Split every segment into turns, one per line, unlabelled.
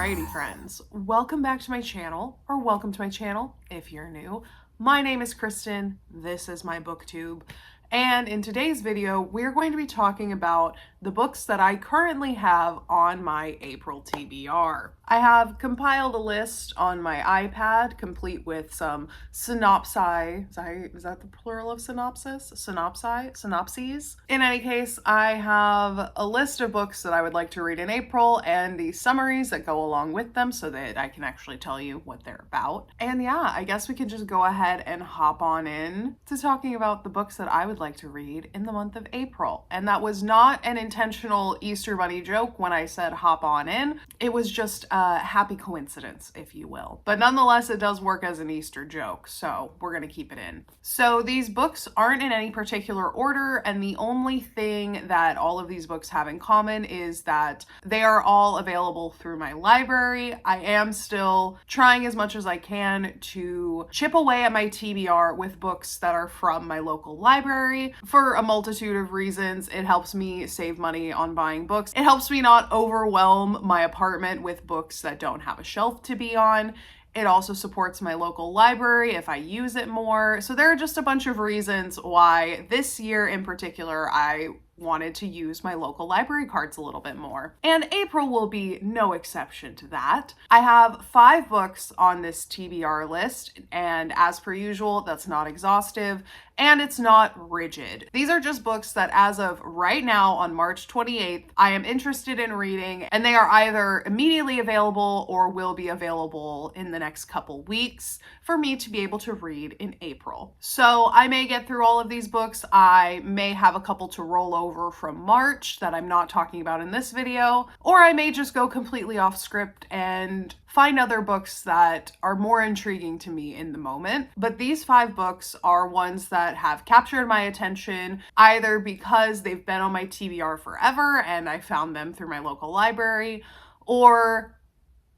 Alrighty friends, welcome back to my channel, or welcome to my channel if you're new. My name is Kristen, this is my booktube, and in today's video we're going to be talking about the books that I currently have on my April TBR. I have compiled a list on my iPad complete with some synopsis. Is that the plural of synopsis? Synopses? In any case, I have a list of books that I would like to read in April and the summaries that go along with them so that I can actually tell you what they're about. And yeah, I guess we can just go ahead and hop on in to talking about the books that I would like to read in the month of April. And that was not an intentional Easter Bunny joke when I said hop on in. It was just a happy coincidence, if you will. But nonetheless, it does work as an Easter joke, so we're gonna keep it in. So these books aren't in any particular order, and the only thing that all of these books have in common is that they are all available through my library. I am still trying as much as I can to chip away at my TBR with books that are from my local library for a multitude of reasons. It helps me save money on buying books. It helps me not overwhelm my apartment with books that don't have a shelf to be on. It also supports my local library if I use it more. So there are just a bunch of reasons why this year in particular I wanted to use my local library cards a little bit more. And April will be no exception to that. I have 5 books on this TBR list, and as per usual, that's not exhaustive and it's not rigid. These are just books that as of right now on March 28th, I am interested in reading, and they are either immediately available or will be available in the next couple weeks for me to be able to read in April. So I may get through all of these books. I may have a couple to roll over from March that I'm not talking about in this video, or I may just go completely off script and find other books that are more intriguing to me in the moment. But these 5 books are ones that have captured my attention either because they've been on my TBR forever and I found them through my local library, or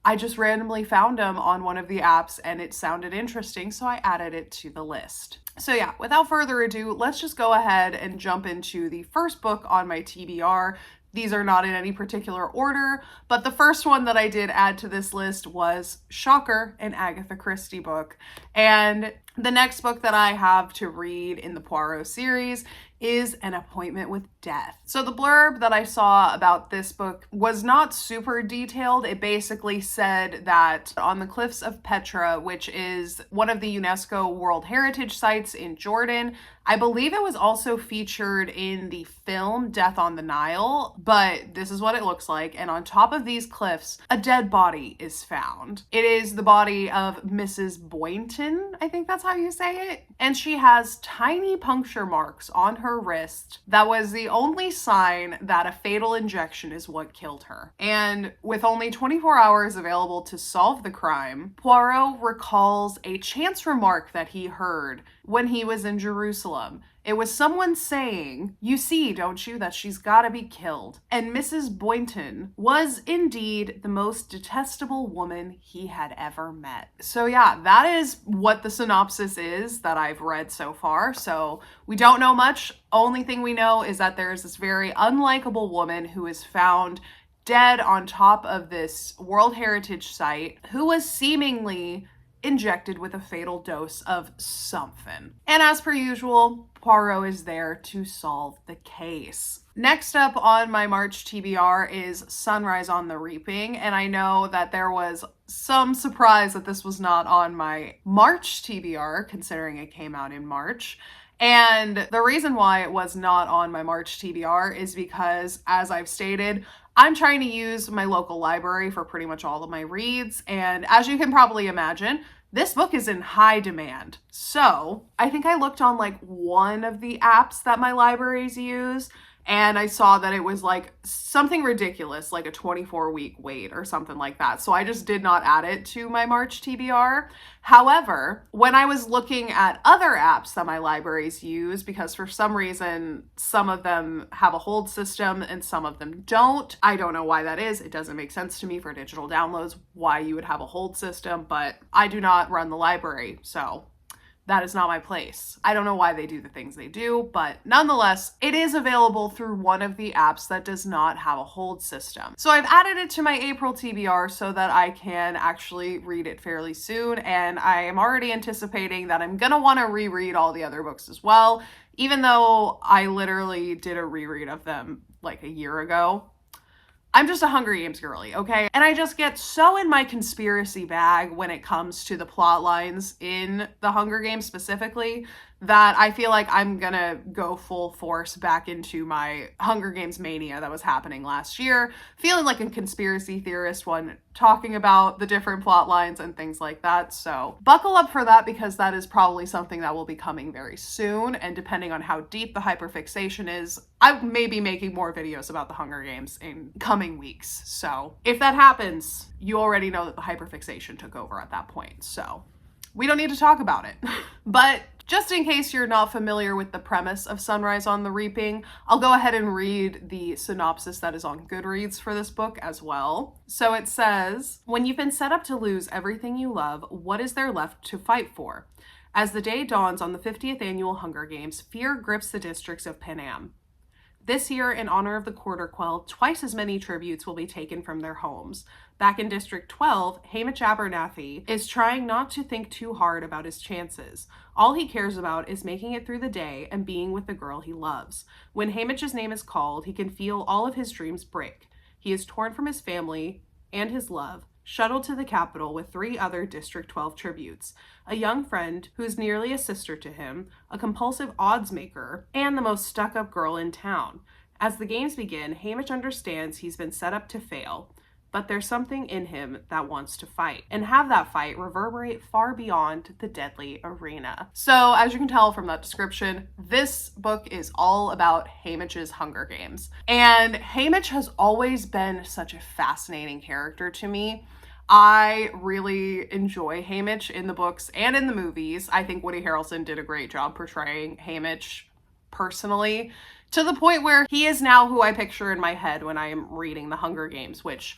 I just randomly found them on one of the apps and it sounded interesting, so I added it to the list. So yeah, without further ado, let's just go ahead and jump into the first book on my TBR. These are not in any particular order, but the first one that I did add to this list was, shocker, an Agatha Christie book. And the next book that I have to read in the Poirot series is An Appointment with Death. So the blurb that I saw about this book was not super detailed. It basically said that on the cliffs of Petra, which is one of the UNESCO World Heritage Sites in Jordan, I believe it was also featured in the film Death on the Nile, but this is what it looks like. And on top of these cliffs, a dead body is found. It is the body of Mrs. Boynton, I think that's how you say it. And she has tiny puncture marks on her wrist. That was the only sign that a fatal injection is what killed her. And with only 24 hours available to solve the crime, Poirot recalls a chance remark that he heard when he was in Jerusalem. It was someone saying, "You see, don't you, that she's gotta be killed." And Mrs. Boynton was indeed the most detestable woman he had ever met. So yeah, that is what the synopsis is that I've read so far. So we don't know much. Only thing we know is that there's this very unlikable woman who is found dead on top of this World Heritage site, who was seemingly injected with a fatal dose of something. And as per usual, Poirot is there to solve the case. Next up on my March TBR is Sunrise on the Reaping, and I know that there was some surprise that this was not on my March TBR, considering it came out in March. And the reason why it was not on my March TBR is because, as I've stated, I'm trying to use my local library for pretty much all of my reads, and as you can probably imagine, this book is in high demand. So I think I looked on like one of the apps that my libraries use, and I saw that it was like something ridiculous, like a 24-week wait or something like that. So I just did not add it to my March TBR. However, when I was looking at other apps that my libraries use, because for some reason, some of them have a hold system and some of them don't. I don't know why that is. It doesn't make sense to me for digital downloads why you would have a hold system, but I do not run the library, so that is not my place. I don't know why they do the things they do, but nonetheless, it is available through one of the apps that does not have a hold system. So I've added it to my April TBR so that I can actually read it fairly soon, and I am already anticipating that I'm gonna want to reread all the other books as well, even though I literally did a reread of them like a year ago. I'm just a Hunger Games girly, okay? And I just get so in my conspiracy bag when it comes to the plot lines in the Hunger Games specifically that I feel like I'm gonna go full force back into my Hunger Games mania that was happening last year, feeling like a conspiracy theorist when talking about the different plot lines and things like that. So buckle up for that, because that is probably something that will be coming very soon. And depending on how deep the hyperfixation is, I may be making more videos about the Hunger Games in coming weeks. So if that happens, you already know that the hyperfixation took over at that point. So we don't need to talk about it. But just in case you're not familiar with the premise of Sunrise on the Reaping, I'll go ahead and read the synopsis that is on Goodreads for this book as well. So it says, when you've been set up to lose everything you love, what is there left to fight for? As the day dawns on the 50th annual Hunger Games, fear grips the districts of Panam. This year, in honor of the Quarter Quell, twice as many tributes will be taken from their homes. Back in District 12, Hamish Abernathy is trying not to think too hard about his chances. All he cares about is making it through the day and being with the girl he loves. When Hamish's name is called, he can feel all of his dreams break. He is torn from his family and his love, shuttled to the capital with 3 other District 12 tributes, a young friend who is nearly a sister to him, a compulsive odds maker, and the most stuck-up girl in town. As the games begin, Hamish understands he's been set up to fail, but there's something in him that wants to fight, and have that fight reverberate far beyond the deadly arena. So, as you can tell from that description, this book is all about Hamish's Hunger Games. And Hamish has always been such a fascinating character to me. I really enjoy Hamish in the books and in the movies. I think Woody Harrelson did a great job portraying Hamish personally, to the point where he is now who I picture in my head when I am reading The Hunger Games, which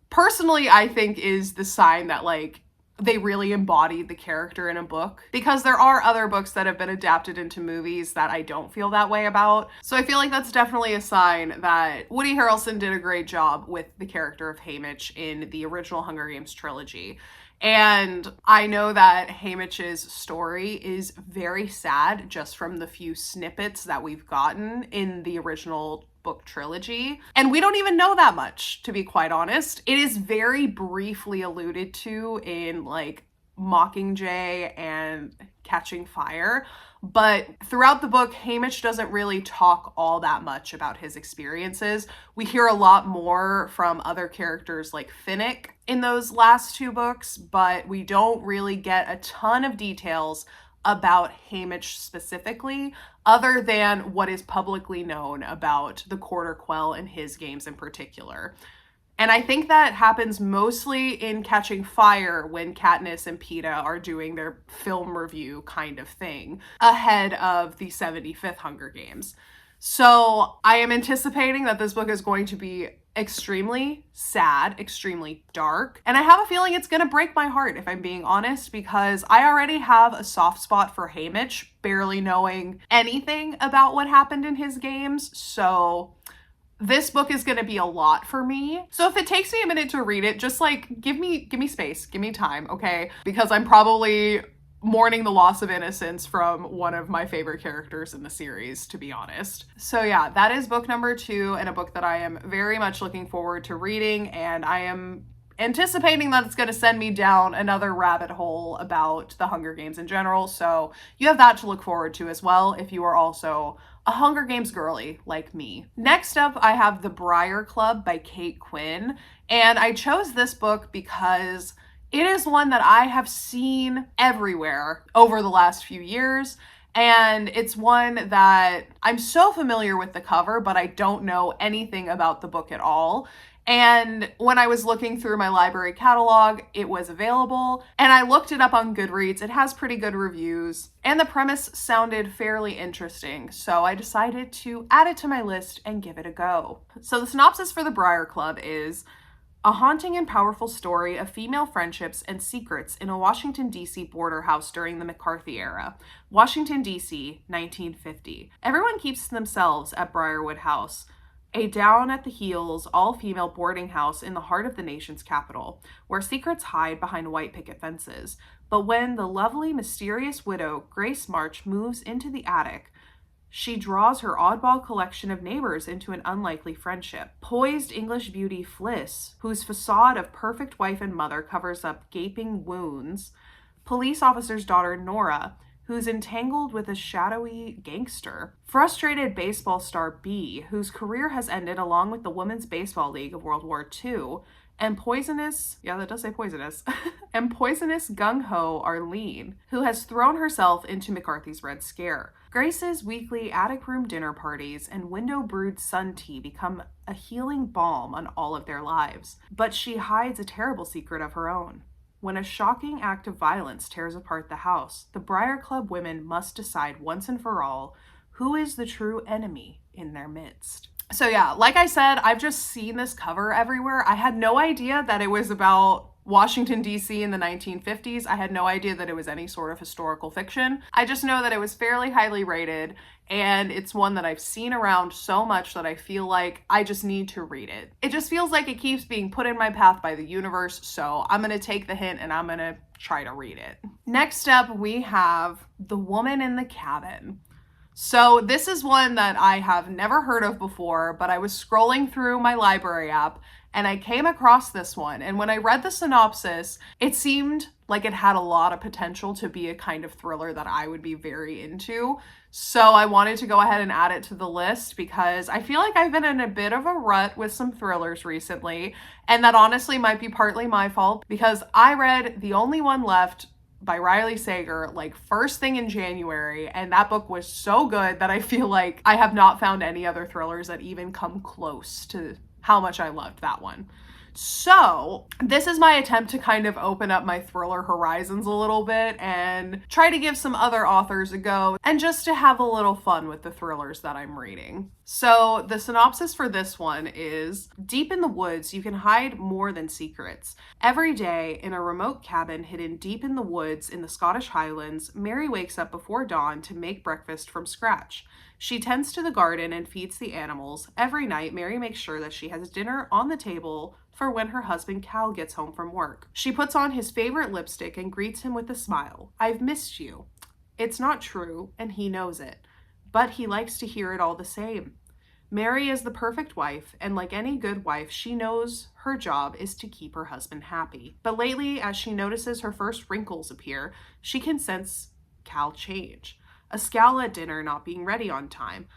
personally I think is the sign that like they really embodied the character in a book, because there are other books that have been adapted into movies that I don't feel that way about. So I feel like that's definitely a sign that Woody Harrelson did a great job with the character of Hamish in the original Hunger Games trilogy. And I know that Hamish's story is very sad just from the few snippets that we've gotten in the original book trilogy. And we don't even know that much, to be quite honest. It is very briefly alluded to in like Mockingjay and Catching Fire. But throughout the book, Hamish doesn't really talk all that much about his experiences. We hear a lot more from other characters like Finnick in those last 2 books, but we don't really get a ton of details about Hamish specifically, other than what is publicly known about the Quarter Quell and his games in particular. And I think that happens mostly in Catching Fire when Katniss and Peeta are doing their film review kind of thing ahead of the 75th Hunger Games. So I am anticipating that this book is going to be extremely sad, extremely dark, and I have a feeling it's gonna break my heart, if I'm being honest, because I already have a soft spot for Hamish, barely knowing anything about what happened in his games. So this book is going to be a lot for me. So if it takes me a minute to read it, just like give me space, give me time, okay? Because I'm probably mourning the loss of innocence from one of my favorite characters in the series, to be honest. So yeah, that is book number 2, and a book that I am very much looking forward to reading, and I am anticipating that it's going to send me down another rabbit hole about the Hunger Games in general. So you have that to look forward to as well if you are also a Hunger Games girly like me. Next up, I have The Briar Club by Kate Quinn, and I chose this book because it is one that I have seen everywhere over the last few years, and it's one that I'm so familiar with the cover, but I don't know anything about the book at all. And when I was looking through my library catalog, it was available, and I looked it up on Goodreads. It has pretty good reviews, and the premise sounded fairly interesting, so I decided to add it to my list and give it a go. So the synopsis for The Briar Club is: A haunting and powerful story of female friendships and secrets in a Washington, D.C. border house during the McCarthy era. Washington, D.C., 1950. Everyone keeps to themselves at Briarwood House, a down-at-the-heels, all-female boarding house in the heart of the nation's capital, where secrets hide behind white picket fences. But when the lovely, mysterious widow, Grace March, moves into the attic, she draws her oddball collection of neighbors into an unlikely friendship. Poised English beauty Fliss, whose facade of perfect wife and mother covers up gaping wounds. Police officer's daughter Nora, who's entangled with a shadowy gangster. Frustrated baseball star B, whose career has ended along with the Women's Baseball League of World War II. And poisonous, yeah, that does say poisonous, and poisonous gung-ho Arlene, who has thrown herself into McCarthy's Red Scare. Grace's weekly attic room dinner parties and window-brewed sun tea become a healing balm on all of their lives. But she hides a terrible secret of her own. When a shocking act of violence tears apart the house, the Briar Club women must decide once and for all who is the true enemy in their midst. So yeah, like I said, I've just seen this cover everywhere. I had no idea that it was about Washington, D.C. in the 1950s. I had no idea that it was any sort of historical fiction. I just know that it was fairly highly rated, and it's one that I've seen around so much that I feel like I just need to read it. It just feels like it keeps being put in my path by the universe, so I'm gonna take the hint and I'm gonna try to read it. Next up, we have The Woman in the Cabin. So this is one that I have never heard of before, but I was scrolling through my library app and I came across this one. And when I read the synopsis, it seemed like it had a lot of potential to be a kind of thriller that I would be very into. So I wanted to go ahead and add it to the list because I feel like I've been in a bit of a rut with some thrillers recently. And that honestly might be partly my fault because I read The Only One Left by Riley Sager like first thing in January, and that book was so good that I feel like I have not found any other thrillers that even come close to how much I loved that one. So this is my attempt to kind of open up my thriller horizons a little bit and try to give some other authors a go and just to have a little fun with the thrillers that I'm reading. So the synopsis for this one is, deep in the woods, you can hide more than secrets. Every day, in a remote cabin hidden deep in the woods in the Scottish Highlands, Mary wakes up before dawn to make breakfast from scratch. She tends to the garden and feeds the animals. Every night, Mary makes sure that she has dinner on the table for when her husband Cal gets home from work. She puts on his favorite lipstick and greets him with a smile. "I've missed you." It's not true, and he knows it, but he likes to hear it all the same. Mary is the perfect wife, and like any good wife, she knows her job is to keep her husband happy. But lately, as she notices her first wrinkles appear, she can sense Cal change. A scowl at dinner not being ready on time,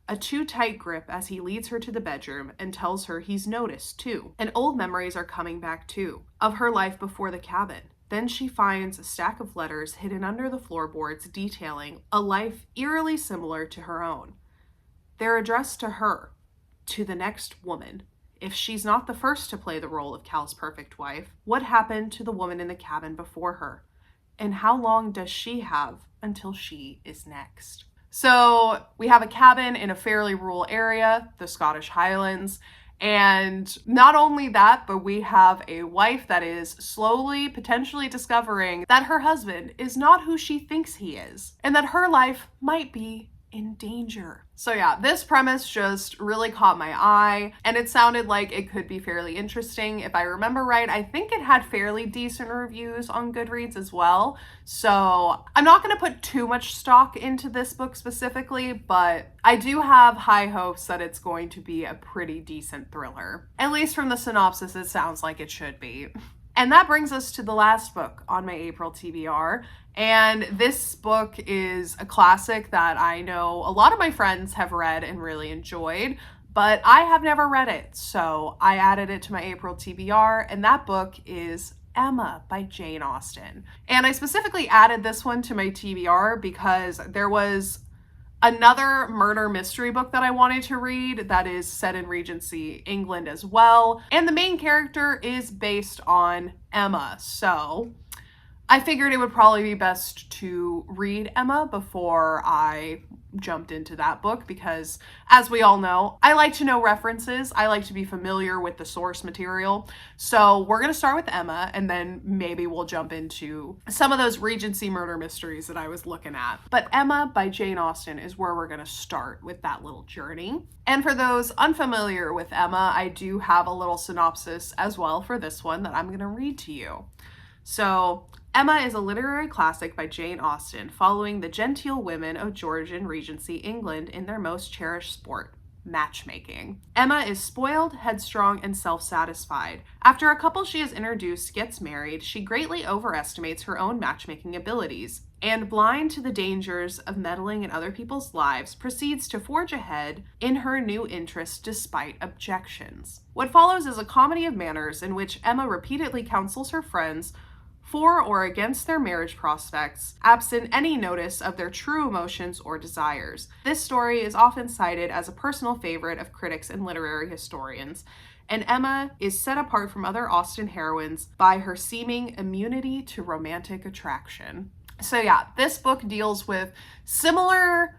a too tight grip as he leads her to the bedroom and tells her he's noticed too. And old memories are coming back too, of her life before the cabin. Then she finds a stack of letters hidden under the floorboards detailing a life eerily similar to her own. They're addressed to her, to the next woman. If she's not the first to play the role of Cal's perfect wife, what happened to the woman in the cabin before her? And how long does she have until she is next? So we have a cabin in a fairly rural area, the Scottish Highlands. And not only that, but we have a wife that is slowly, potentially discovering that her husband is not who she thinks he is, and that her life might be in danger. So yeah, this premise just really caught my eye, and it sounded like it could be fairly interesting. If I remember right, I think it had fairly decent reviews on Goodreads as well. So I'm not going to put too much stock into this book specifically, but I do have high hopes that it's going to be a pretty decent thriller. At least from the synopsis, it sounds like it should be. And that brings us to the last book on my April TBR. And this book is a classic that I know a lot of my friends have read and really enjoyed, but I have never read it. So I added it to my April TBR, and that book is Emma by Jane Austen. And I specifically added this one to my TBR because there was another murder mystery book that I wanted to read that is set in Regency England as well. And the main character is based on Emma. So I figured it would probably be best to read Emma before I jumped into that book because, as we all know, I like to know references. I like to be familiar with the source material. So we're going to start with Emma, and then maybe we'll jump into some of those Regency murder mysteries that I was looking at. But Emma by Jane Austen is where we're going to start with that little journey. And for those unfamiliar with Emma, I do have a little synopsis as well for this one that I'm going to read to you. So, Emma is a literary classic by Jane Austen, following the genteel women of Georgian Regency England in their most cherished sport, matchmaking. Emma is spoiled, headstrong, and self-satisfied. After a couple she has introduced gets married, she greatly overestimates her own matchmaking abilities, and blind to the dangers of meddling in other people's lives, proceeds to forge ahead in her new interest despite objections. What follows is a comedy of manners in which Emma repeatedly counsels her friends for or against their marriage prospects, absent any notice of their true emotions or desires. This story is often cited as a personal favorite of critics and literary historians, and Emma is set apart from other Austen heroines by her seeming immunity to romantic attraction. So yeah, this book deals with similar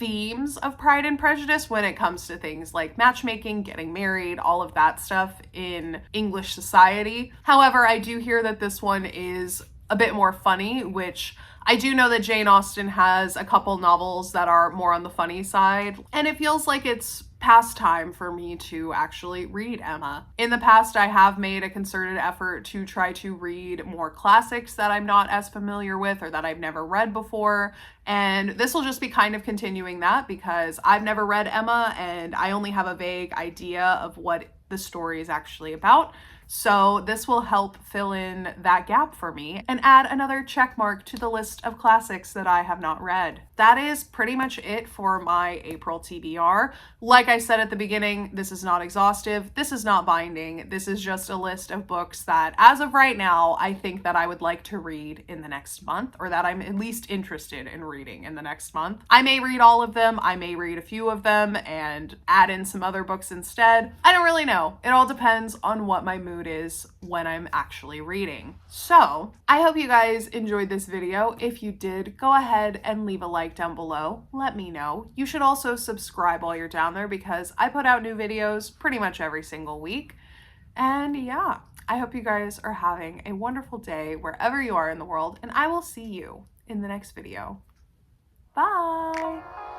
themes of Pride and Prejudice when it comes to things like matchmaking, getting married, all of that stuff in English society. However, I do hear that this one is a bit more funny, which I do know that Jane Austen has a couple novels that are more on the funny side, and it feels like it's past time for me to actually read Emma. In the past, I have made a concerted effort to try to read more classics that I'm not as familiar with or that I've never read before, and this will just be kind of continuing that because I've never read Emma and I only have a vague idea of what the story is actually about. So this will help fill in that gap for me and add another check mark to the list of classics that I have not read. That is pretty much it for my April TBR. Like I said at the beginning, this is not exhaustive. This is not binding. This is just a list of books that, as of right now, I think that I would like to read in the next month, or that I'm at least interested in reading in the next month. I may read all of them. I may read a few of them and add in some other books instead. I don't really know. It all depends on what my mood is when I'm actually reading. So I hope you guys enjoyed this video. If you did, go ahead and leave a like down below. Let me know. You should also subscribe while you're down there because I put out new videos pretty much every single week. And yeah, I hope you guys are having a wonderful day wherever you are in the world, and I will see you in the next video. Bye!